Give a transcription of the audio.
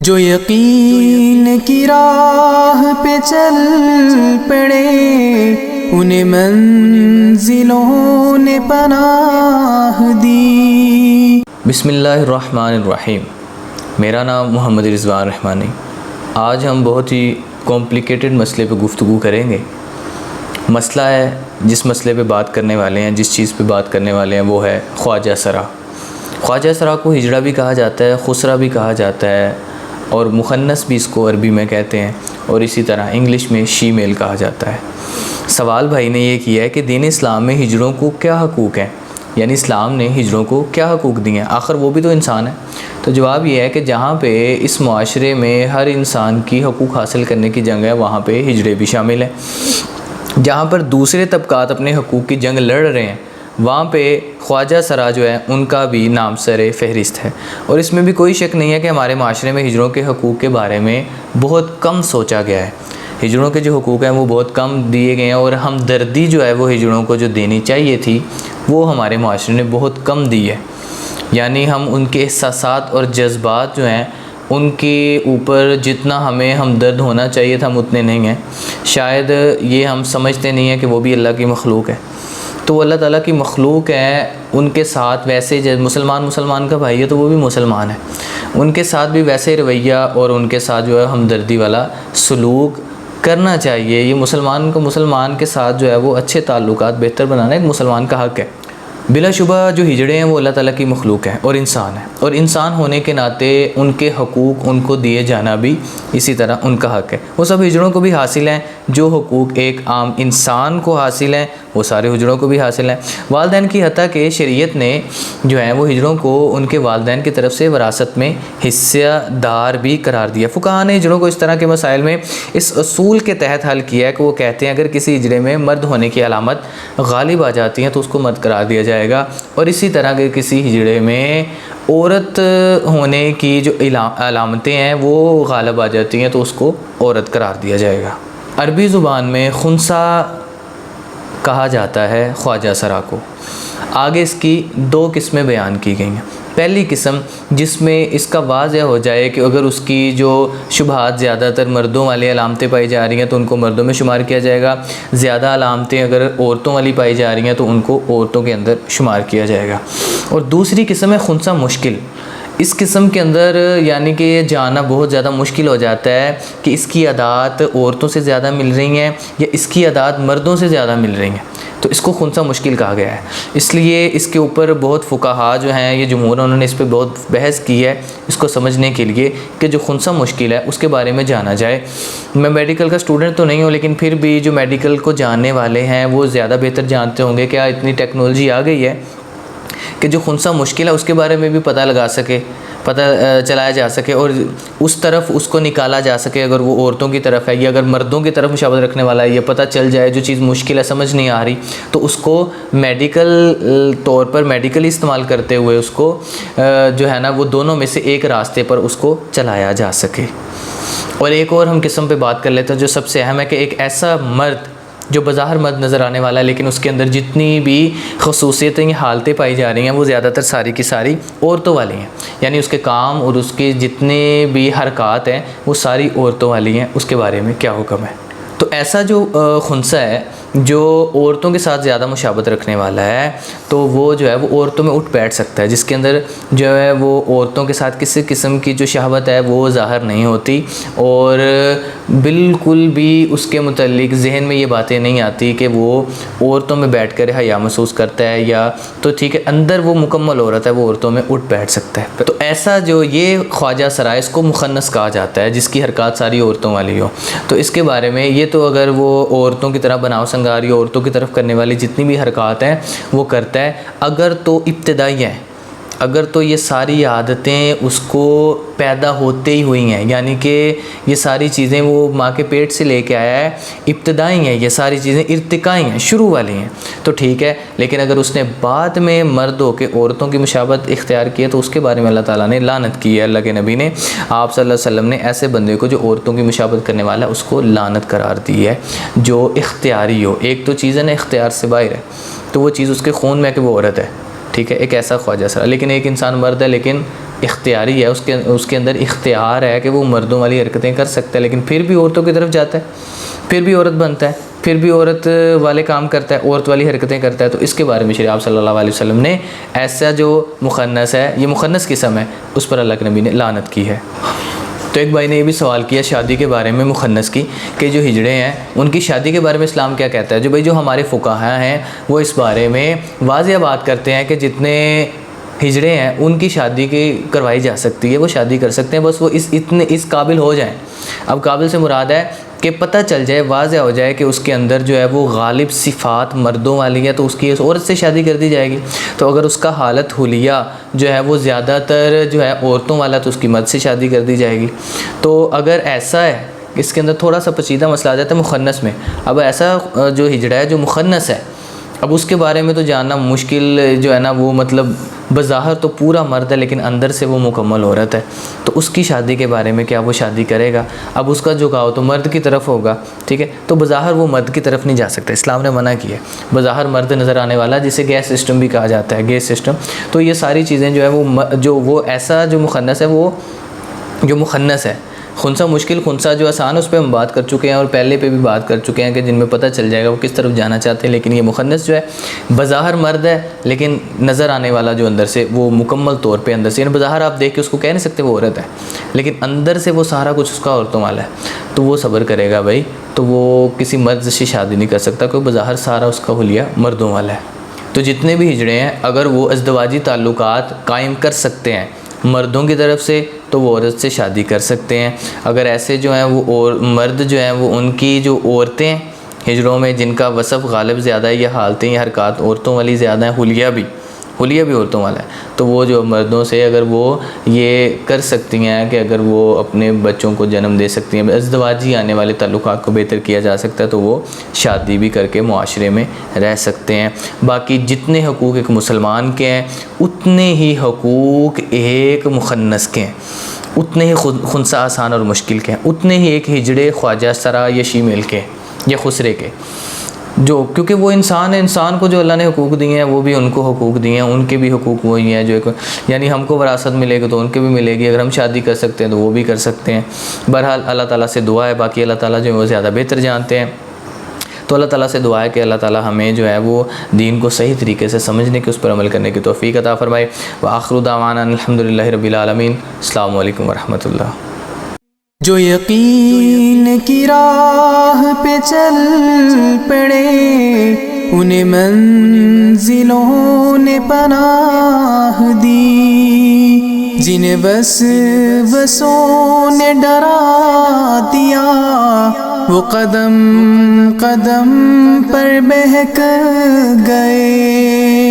جو یقین کی راہ پہ چل پڑے انہیں منزلوں نے پناہ دی۔ بسم اللہ الرحمن الرحیم۔ میرا نام محمد رضوان رحمانی۔ آج ہم بہت ہی کمپلیکیٹڈ مسئلے پہ گفتگو کریں گے۔ مسئلہ ہے جس مسئلے پہ بات کرنے والے ہیں، جس چیز پہ بات کرنے والے ہیں وہ ہے خواجہ سرا۔ خواجہ سرا کو ہجڑا بھی کہا جاتا ہے، خسرا بھی کہا جاتا ہے، اور مخنث بھی اس کو عربی میں کہتے ہیں، اور اسی طرح انگلش میں شی میل کہا جاتا ہے۔ سوال بھائی نے یہ کیا ہے کہ دین اسلام میں ہجڑوں کو کیا حقوق ہیں، یعنی اسلام نے ہجڑوں کو کیا حقوق دیے ہیں، آخر وہ بھی تو انسان ہے۔ تو جواب یہ ہے کہ جہاں پہ اس معاشرے میں ہر انسان کی حقوق حاصل کرنے کی جنگ ہے وہاں پہ ہجڑے بھی شامل ہیں۔ جہاں پر دوسرے طبقات اپنے حقوق کی جنگ لڑ رہے ہیں وہاں پہ خواجہ سرا جو ہے ان کا بھی نام سر فہرست ہے، اور اس میں بھی کوئی شک نہیں ہے کہ ہمارے معاشرے میں ہجڑوں کے حقوق کے بارے میں بہت کم سوچا گیا ہے۔ ہجڑوں کے جو حقوق ہیں وہ بہت کم دیے گئے ہیں، اور ہمدردی جو ہے وہ ہجڑوں کو جو دینی چاہیے تھی وہ ہمارے معاشرے نے بہت کم دی ہے۔ یعنی ہم ان کے احساسات اور جذبات جو ہیں ان کے اوپر جتنا ہمیں ہمدرد ہونا چاہیے تھا ہم اتنے نہیں ہیں۔ شاید یہ ہم سمجھتے نہیں ہیں کہ وہ بھی اللہ کی مخلوق ہے، تو اللہ تعالیٰ کی مخلوق ہے، ان کے ساتھ ویسے مسلمان کا بھائی ہے تو وہ بھی مسلمان ہے، ان کے ساتھ بھی ویسے رویہ اور ان کے ساتھ جو ہے ہمدردی والا سلوک کرنا چاہیے۔ یہ مسلمان کے ساتھ جو ہے وہ اچھے تعلقات بہتر بنانا ایک مسلمان کا حق ہے۔ بلا شبہ جو ہجڑے ہیں وہ اللہ تعالیٰ کی مخلوق ہیں اور انسان ہیں، اور انسان ہونے کے ناطے ان کے حقوق ان کو دیے جانا بھی اسی طرح ان کا حق ہے۔ وہ سب ہجڑوں کو بھی حاصل ہیں، جو حقوق ایک عام انسان کو حاصل ہیں وہ سارے ہجڑوں کو بھی حاصل ہیں۔ والدین کی حتیٰ کہ شریعت نے جو ہے وہ ہجڑوں کو ان کے والدین کی طرف سے وراثت میں حصہ دار بھی قرار دیا۔ فقہاء نے ہجڑوں کو اس طرح کے مسائل میں اس اصول کے تحت حل کیا ہے کہ وہ کہتے ہیں اگر کسی ہجڑے میں مرد ہونے کی علامت غالب آ جاتی ہیں تو اس کو مرد قرار دیا جائے گا، اور اسی طرح اگر کسی ہجڑے میں عورت ہونے کی جو علامتیں ہیں وہ غالب آ جاتی ہیں تو اس کو عورت قرار دیا جائے گا۔ عربی زبان میں خنثی کہا جاتا ہے خواجہ سرا کو۔ آگے اس کی دو قسمیں بیان کی گئی ہیں۔ پہلی قسم جس میں اس کا واضح ہو جائے کہ اگر اس کی جو شبہات زیادہ تر مردوں والی علامتیں پائی جا رہی ہیں تو ان کو مردوں میں شمار کیا جائے گا، زیادہ علامتیں اگر عورتوں والی پائی جا رہی ہیں تو ان کو عورتوں کے اندر شمار کیا جائے گا۔ اور دوسری قسم ہے خنثی مشکل۔ اس قسم کے اندر یعنی کہ یہ جاننا بہت زیادہ مشکل ہو جاتا ہے کہ اس کی عادات عورتوں سے زیادہ مل رہی ہیں یا اس کی عادات مردوں سے زیادہ مل رہی ہیں، تو اس کو خنثی مشکل کہا گیا ہے۔ اس لیے اس کے اوپر بہت فقہاء جو ہیں یہ جمہور انہوں نے اس پہ بہت بحث کی ہے اس کو سمجھنے کے لیے کہ جو خنثی مشکل ہے اس کے بارے میں جانا جائے۔ میں میڈیکل کا اسٹوڈنٹ تو نہیں ہوں لیکن پھر بھی جو میڈیکل کو جاننے والے ہیں وہ زیادہ بہتر جانتے ہوں گے، کیا اتنی ٹیکنالوجی آ گئی ہے کہ جو خنثی مشکل ہے اس کے بارے میں بھی پتہ چلایا جا سکے اور اس طرف اس کو نکالا جا سکے، اگر وہ عورتوں کی طرف ہے یا اگر مردوں کی طرف مشابہت رکھنے والا ہے، یہ پتہ چل جائے جو چیز مشکل ہے سمجھ نہیں آ رہی تو اس کو میڈیکل طور پر میڈیکلی استعمال کرتے ہوئے اس کو جو ہے نا وہ دونوں میں سے ایک راستے پر اس کو چلایا جا سکے۔ اور ایک اور ہم قسم پہ بات کر لیتے ہیں جو سب سے اہم ہے کہ ایک ایسا مرد جو بظاہر مرد نظر آنے والا ہے لیکن اس کے اندر جتنی بھی خصوصیتیں حالتیں پائی جا رہی ہیں وہ زیادہ تر ساری کی ساری عورتوں والی ہیں، یعنی اس کے کام اور اس کے جتنے بھی حرکات ہیں وہ ساری عورتوں والی ہیں، اس کے بارے میں کیا حکم ہے۔ تو ایسا جو خنثی ہے جو عورتوں کے ساتھ زیادہ مشابہت رکھنے والا ہے تو وہ جو ہے وہ عورتوں میں اٹھ بیٹھ سکتا ہے، جس کے اندر جو ہے وہ عورتوں کے ساتھ کسی قسم کی جو شہوت ہے وہ ظاہر نہیں ہوتی، اور بالکل بھی اس کے متعلق ذہن میں یہ باتیں نہیں آتی کہ وہ عورتوں میں بیٹھ کر حیا محسوس کرتا ہے یا تو ٹھیک ہے اندر وہ مکمل عورت ہے وہ عورتوں میں اٹھ بیٹھ سکتا ہے۔ تو ایسا جو یہ خواجہ سرا اس کو مخنث کہا جاتا ہے جس کی حرکات ساری عورتوں والی ہو، تو اس کے بارے میں یہ تو اگر وہ عورتوں کی طرح بناؤ سنگاری عورتوں کی طرف کرنے والی جتنی بھی حرکات ہیں وہ کرتا ہے، اگر تو ابتدائی ہیں، اگر تو یہ ساری عادتیں اس کو پیدا ہوتے ہی ہوئی ہیں، یعنی کہ یہ ساری چیزیں وہ ماں کے پیٹ سے لے کے آیا ہے، ابتدائی ہیں یہ ساری چیزیں، ارتقائی ہیں، شروع والی ہیں تو ٹھیک ہے، لیکن اگر اس نے بعد میں مرد ہو کے عورتوں کی مشابہت اختیار کی ہے تو اس کے بارے میں اللہ تعالیٰ نے لعنت کی ہے۔ اللہ کے نبی نے آپ صلی اللہ علیہ وسلم نے ایسے بندے کو جو عورتوں کی مشابہت کرنے والا ہے اس کو لعنت قرار دی ہے جو اختیاری ہو۔ ایک تو چیز ہے نا اختیار سے باہر ہے تو وہ چیز اس کے خون میں ہے کہ وہ عورت ہے، ٹھیک ہے، ایک ایسا خواجہ سرا، لیکن ایک انسان مرد ہے لیکن اختیاری ہے، اس کے اندر اختیار ہے کہ وہ مردوں والی حرکتیں کر سکتا ہے، لیکن پھر بھی عورتوں کی طرف جاتا ہے، پھر بھی عورت بنتا ہے، پھر بھی عورت والے کام کرتا ہے، عورت والی حرکتیں کرتا ہے. تو اس کے بارے میں شریعت صلی اللہ علیہ وسلم نے ایسا جو مخنث ہے، یہ مخنث قسم ہے، اس پر اللہ کے نبی نے لعنت کی ہے. تو ایک بھائی نے یہ بھی سوال کیا شادی کے بارے میں مخنث کی، کہ جو ہجڑے ہیں ان کی شادی کے بارے میں اسلام کیا کہتا ہے. جو ہمارے فقہاء ہیں وہ اس بارے میں واضح بات کرتے ہیں کہ جتنے ہجڑے ہیں ان کی شادی کی کروائی جا سکتی ہے، وہ شادی کر سکتے ہیں، بس وہ اس قابل ہو جائیں. اب قابل سے مراد ہے کہ پتہ چل جائے، واضح ہو جائے کہ اس کے اندر جو ہے وہ غالب صفات مردوں والی ہے، تو اس کی اس عورت سے شادی کر دی جائے گی. تو اگر اس کا حالت حلیہ جو ہے وہ زیادہ تر جو ہے عورتوں والا، تو اس کی مرد سے شادی کر دی جائے گی. تو اگر ایسا ہے، اس کے اندر تھوڑا سا پیچیدہ مسئلہ آ جاتا ہے مخنث میں. اب ایسا جو ہجڑا ہے جو مخنث ہے، اب اس کے بارے میں تو جاننا مشکل جو ہے نا، وہ مطلب بظاہر تو پورا مرد ہے لیکن اندر سے وہ مکمل عورت ہے. تو اس کی شادی کے بارے میں کیا وہ شادی کرے گا؟ اب اس کا جھکاؤ تو مرد کی طرف ہوگا، ٹھیک ہے. تو بظاہر وہ مرد کی طرف نہیں جا سکتا، اسلام نے منع کیا ہے. بظاہر مرد نظر آنے والا، جسے گیس سسٹم بھی کہا جاتا ہے، گیس سسٹم. تو یہ ساری چیزیں جو ہے وہ ایسا جو مخنث ہے، وہ جو مخنث ہے، خنثی مشکل، خنثی جو آسان، اس پہ ہم بات کر چکے ہیں، اور پہلے پہ بھی بات کر چکے ہیں کہ جن میں پتہ چل جائے گا وہ کس طرف جانا چاہتے ہیں. لیکن یہ مخنث جو ہے بظاہر مرد ہے لیکن نظر آنے والا جو اندر سے وہ مکمل طور پہ اندر سے، یعنی بظاہر آپ دیکھ کے اس کو کہہ نہیں سکتے وہ عورت ہے، لیکن اندر سے وہ سارا کچھ اس کا عورتوں والا ہے. تو وہ صبر کرے گا بھائی، تو وہ کسی مرد سے شادی نہیں کر سکتا، کیونکہ بظاہر سارا اس کا حلیہ مردوں والا ہے. تو جتنے بھی ہجڑے ہیں اگر وہ ازدواجی تعلقات قائم کر سکتے ہیں مردوں کی طرف سے، تو وہ عورت سے شادی کر سکتے ہیں. اگر ایسے جو ہیں وہ مرد جو ہیں وہ ان کی جو عورتیں ہجڑوں میں جن کا وصف غالب زیادہ ہے، یا حالتیں یا حرکات عورتوں والی زیادہ ہیں، حلیہ بھی عورتوں والا ہے، تو وہ جو مردوں سے اگر وہ یہ کر سکتی ہیں کہ اگر وہ اپنے بچوں کو جنم دے سکتی ہیں، ازدواجی آنے والے تعلقات کو بہتر کیا جا سکتا ہے، تو وہ شادی بھی کر کے معاشرے میں رہ سکتے ہیں. باقی جتنے حقوق ایک مسلمان کے ہیں اتنے ہی حقوق ایک مخنث کے ہیں، اتنے ہی خنثی آسان اور مشکل کے ہیں، اتنے ہی ایک ہجڑے خواجہ سرا یا شیمیل کے یا خسرے کے، کیونکہ وہ انسان کو جو اللہ نے حقوق دیے ہیں وہ بھی ان کو حقوق دیے ہیں، ان کے بھی حقوق وہی ہیں جو یعنی ہم کو وراثت ملے گی تو ان کے بھی ملے گی، اگر ہم شادی کر سکتے ہیں تو وہ بھی کر سکتے ہیں. بہرحال اللہ تعالیٰ سے دعا ہے، باقی اللہ تعالیٰ جو ہے وہ زیادہ بہتر جانتے ہیں. تو اللہ تعالیٰ سے دعا ہے کہ اللہ تعالیٰ ہمیں جو ہے وہ دین کو صحیح طریقے سے سمجھنے کی، اس پر عمل کرنے کی توفیق عطا فرمائے. وآخر دعوانا الحمدللہ رب العالمین. السلام علیکم ورحمۃ اللہ. جو یقین کی راہ پہ چل پڑے انہیں منزلوں نے پناہ دی، جنہیں وسوسوں نے ڈرا دیا وہ قدم قدم پر بہک گئے.